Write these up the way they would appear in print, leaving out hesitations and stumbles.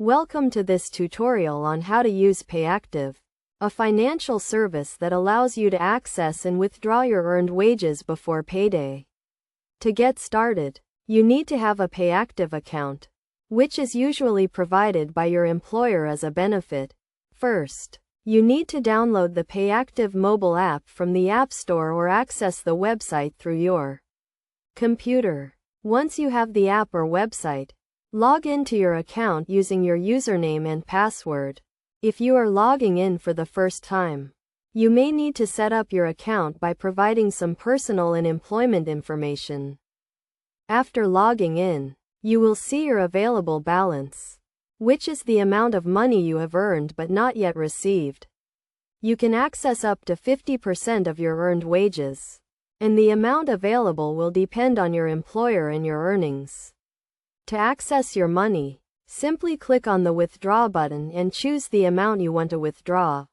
Welcome to this tutorial on how to use Payactiv, a financial service that allows you to access and withdraw your earned wages before payday. To get started, you need to have a Payactiv account, which is usually provided by your employer as a benefit. First, you need to download the Payactiv mobile app from the App Store or access the website through your computer. Once you have the app or website, log into your account using your username and password. If you are logging in for the first time, you may need to set up your account by providing some personal and employment information. After logging in, you will see your available balance, which is the amount of money you have earned but not yet received. You can access up to 50% of your earned wages, and the amount available will depend on your employer and your earnings. To access your money, simply click on the Withdraw button and choose the amount you want to withdraw.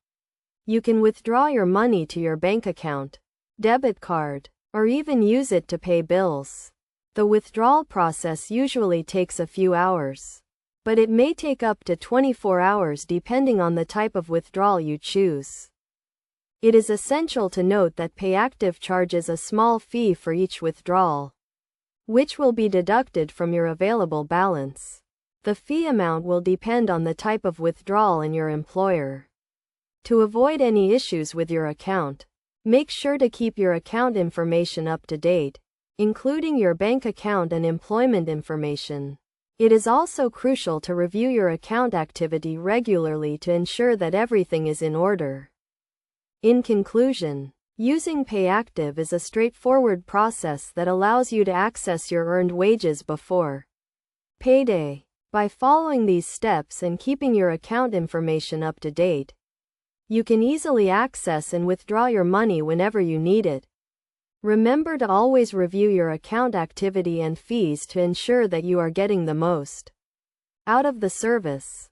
You can withdraw your money to your bank account, debit card, or even use it to pay bills. The withdrawal process usually takes a few hours, but it may take up to 24 hours depending on the type of withdrawal you choose. It is essential to note that Payactiv charges a small fee for each withdrawal, which will be deducted from your available balance. The fee amount will depend on the type of withdrawal and your employer. To avoid any issues with your account, make sure to keep your account information up to date, including your bank account and employment information. It is also crucial to review your account activity regularly to ensure that everything is in order. In conclusion, using Payactiv is a straightforward process that allows you to access your earned wages before payday. By following these steps and keeping your account information up to date, you can easily access and withdraw your money whenever you need it. Remember to always review your account activity and fees to ensure that you are getting the most out of the service.